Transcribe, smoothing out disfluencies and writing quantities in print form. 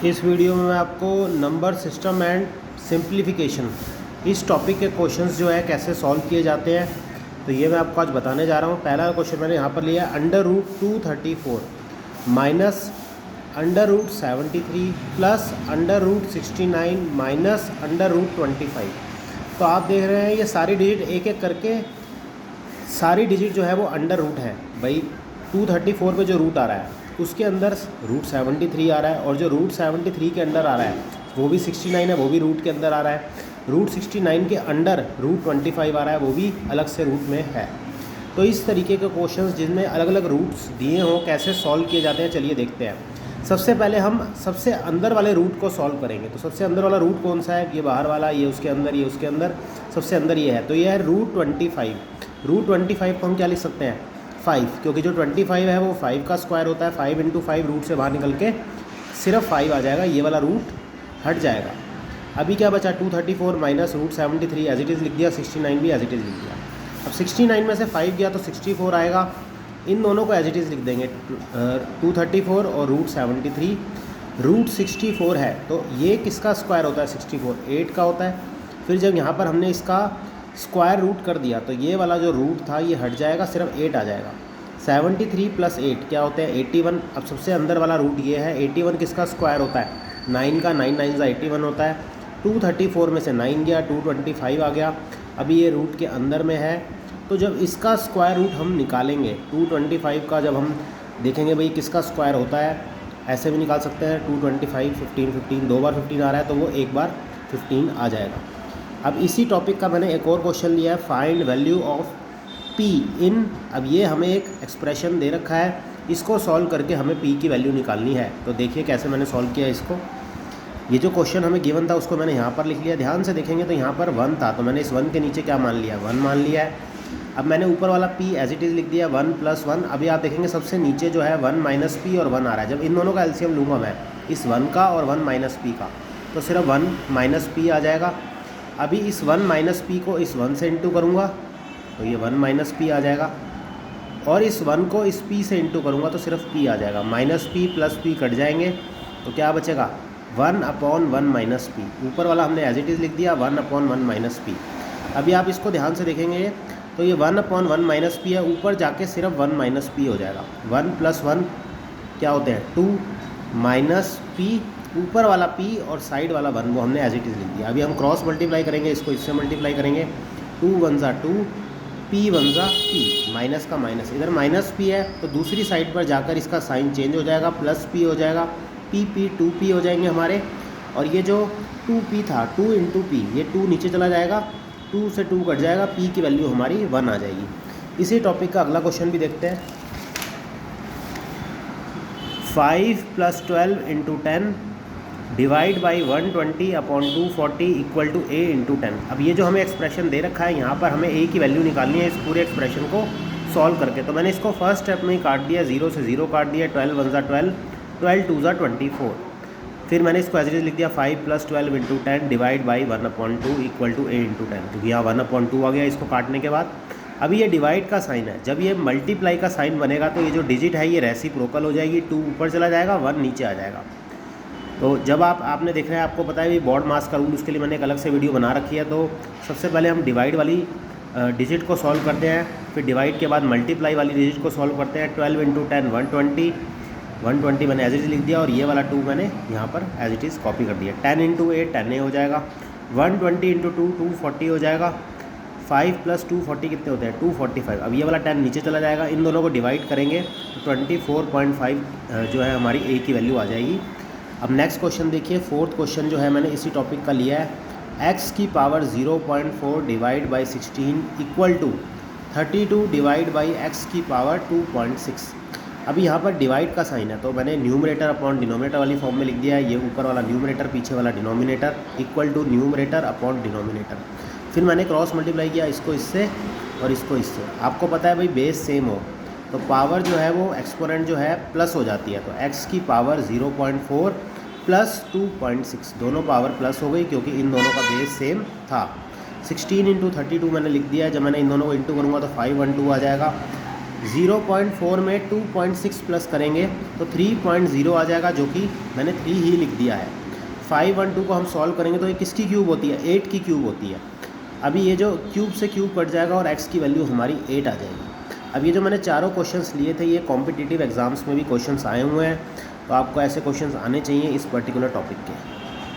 इस वीडियो में मैं आपको नंबर सिस्टम एंड सिंप्लीफिकेशन इस टॉपिक के क्वेश्चंस जो है कैसे सॉल्व किए जाते हैं, तो ये मैं आपको आज बताने जा रहा हूँ। पहला क्वेश्चन मैंने यहाँ पर लिया √234 माइनस √73 प्लस √69 माइनस √25। तो आप देख रहे हैं ये सारी डिजिट एक एक करके सारी डिजिट जो है वो अंडर रूट है। भाई 234 पे जो रूट आ रहा है उसके अंदर √73 आ रहा है, और जो √73 के अंदर आ रहा है वो भी 69 है, वो भी रूट के अंदर आ रहा है। √69 के अंडर √25 आ रहा है, वो भी अलग से रूट में है। तो इस तरीके के क्वेश्चंस जिनमें अलग अलग रूट्स दिए हों कैसे सॉल्व किए जाते हैं, चलिए देखते हैं। सबसे पहले हम सबसे अंदर वाले रूट को सॉल्व करेंगे। तो सबसे अंदर वाला रूट कौन सा है? ये बाहर वाला, ये उसके अंदर, ये उसके अंदर, सबसे अंदर ये है। तो ये है √25। √25 को हम क्या लिख सकते हैं? 5, क्योंकि जो 25 है वो 5 का स्क्वायर होता है। 5 × 5 रूट से बाहर निकल के सिर्फ 5 आ जाएगा, ये वाला रूट हट जाएगा। अभी क्या बचा? 234 माइनस √73 एज इट इज़ लिख दिया, 69 भी एज इट इज़ लिख दिया। अब 69 में से 5 गया तो 64 आएगा। इन दोनों को एज इट इज़ लिख देंगे, 234 और √73। √64 है तो ये किसका स्क्वायर होता है? 64 8 का होता है। फिर जब यहाँ पर हमने इसका स्क्वायर रूट कर दिया तो ये वाला जो रूट था ये हट जाएगा, सिर्फ 8 आ जाएगा। 73 + 8 क्या होते हैं? 81। अब सबसे अंदर वाला रूट ये है। 81 किसका स्क्वायर होता है? 9 का। 9 9 81 होता है। 234 में से 9 गया, 225 आ गया। अभी ये रूट के अंदर में है, तो जब इसका स्क्वायर रूट हम निकालेंगे 225 का, जब हम देखेंगे भाई किसका स्क्वायर होता है, ऐसे भी निकाल सकते हैं। 225 15 15 दो बार 15 आ रहा है तो वो एक बार 15 आ जाएगा। अब इसी टॉपिक का मैंने एक और क्वेश्चन लिया है, find value of P in. अब ये हमें एक एक्सप्रेशन दे रखा है, इसको सॉल्व करके हमें पी की वैल्यू निकालनी है। तो देखिए कैसे मैंने सॉल्व किया इसको। ये जो क्वेश्चन हमें गिवन था उसको मैंने यहाँ पर लिख लिया। ध्यान से देखेंगे तो यहाँ पर 1 था, तो मैंने इस 1 के नीचे क्या मान लिया? 1 मान लिया है। अब मैंने ऊपर वाला p एज इट इज़ लिख दिया, 1 + 1। अभी आप देखेंगे सबसे नीचे जो है 1 - p और 1 आ रहा है। जब इन दोनों का एलसीएम लूँगा मैं, इस 1 का और 1 - p का, तो सिर्फ 1 - p आ जाएगा। अभी इस 1 - p को इस 1 से इंटू करूँगा तो ये 1 - p आ जाएगा, और इस 1 को इस p से इंटू करूँगा तो सिर्फ p आ जाएगा। -p + p कट जाएंगे तो क्या बचेगा? 1/1 - p। ऊपर वाला हमने एज इट इज़ लिख दिया, 1/1 - p। अभी आप इसको ध्यान से देखेंगे तो ये 1/1 - p है, ऊपर जाके सिर्फ 1 - p हो जाएगा। 1 + 1 क्या होते हैं? 2 - p, ऊपर वाला p और साइड वाला 1 वो हमने एज इट इज़ लिख दिया। अभी हम क्रॉस मल्टीप्लाई करेंगे, इसको इससे मल्टीप्लाई करेंगे। 2 × 1 = 2, p × 1 = p, माइनस का माइनस, इधर -p है तो दूसरी साइड पर जाकर इसका साइन चेंज हो जाएगा, +p हो जाएगा, p 2p हो जाएंगे हमारे। और ये जो 2p था, 2 × p, ये 2 नीचे चला जाएगा, 2 से 2 कट जाएगा, p की वैल्यू हमारी 1 आ जाएगी। इसी टॉपिक का अगला क्वेश्चन भी देखते हैं। 5 + 12 × 10 डिवाइड बाई 120/240 = a × 10। अब ये जो हमें एक्सप्रेशन दे रखा है यहाँ पर हमें a की वैल्यू निकालनी है इस पूरे एक्सप्रेशन को सॉल्व करके। तो मैंने इसको फर्स्ट स्टेप में ही काट दिया, 0 से 0 काट दिया, 12 × 1 = 12, 12 × 2 = 24। फिर मैंने इसको एज इट इज़ लिख दिया, 5 + 12 × 10 डिवाइड बाई 1/2 = a × 10, क्योंकि यहाँ 1/2 आ गया इसको काटने के बाद। अभी ये डिवाइड का साइन है, जब ये मल्टीप्लाई का साइन बनेगा तो ये जो डिजिट है ये रेसिप्रोकल हो जाएगी, 2 ऊपर चला जाएगा, 1 नीचे आ जाएगा। तो जब आपने देख रहे हैं, आपको पता है बोर्ड मास का रूल, उसके लिए मैंने एक अलग से वीडियो बना रखी है। तो सबसे पहले हम डिवाइड वाली डिजिट को सॉल्व करते हैं, फिर डिवाइड के बाद मल्टीप्लाई वाली डिजिट को सॉल्व करते हैं। 12 × 10 120 मैंने एज इट इज़ लिख दिया, और ये वाला 2 मैंने यहाँ पर एज इट इज़ कॉपी कर दिया। 10 × 8 10a हो जाएगा, 120 × 2 240 हो जाएगा, 5 + 240 कितने होते हैं? 245। अब ये वाला 10 नीचे चला जाएगा, इन दोनों को डिवाइड करेंगे तो 24.5 जो है हमारी a की वैल्यू आ जाएगी। अब नेक्स्ट क्वेश्चन देखिए, 4th क्वेश्चन जो है मैंने इसी टॉपिक का लिया है, x की power 0.4 divide by 16 = 32 divide by x की पावर 2.6। अभी यहाँ पर डिवाइड का साइन है तो मैंने न्यूमरेटर अपॉन डिनोमिनेटर वाली फॉर्म में लिख दिया है। ये ऊपर वाला न्यूमरेटर, पीछे वाला डिनोमिनेटर, = न्यूमरेटर अपॉन डिनोमिनेटर। फिर मैंने क्रॉस मल्टीप्लाई किया, इसको इससे और इसको इससे। आपको पता है भाई बेस सेम हो तो पावर जो है वो एक्सपोनेंट जो है प्लस हो जाती है। तो x की पावर 0.4 + 2.6, दोनों पावर प्लस हो गई क्योंकि इन दोनों का बेस सेम था। 16 × 32 मैंने लिख दिया है, जब मैंने इन दोनों को इंटू करूँगा तो 512 आ जाएगा। 0.4 में 2.6 प्लस करेंगे तो 3.0 आ जाएगा, जो कि मैंने 3 ही लिख दिया है। 512 को हम सॉल्व करेंगे तो ये किसकी क्यूब होती है, 8 की क्यूब होती है। अभी ये जो क्यूब से क्यूब कट जाएगा और x की वैल्यू हमारी 8 आ जाएगी। अब ये जो मैंने चारों क्वेश्चंस लिए थे ये कॉम्पिटिटिव एग्जाम्स में भी क्वेश्चंस आए हुए हैं, तो आपको ऐसे क्वेश्चंस आने चाहिए इस पर्टिकुलर टॉपिक के।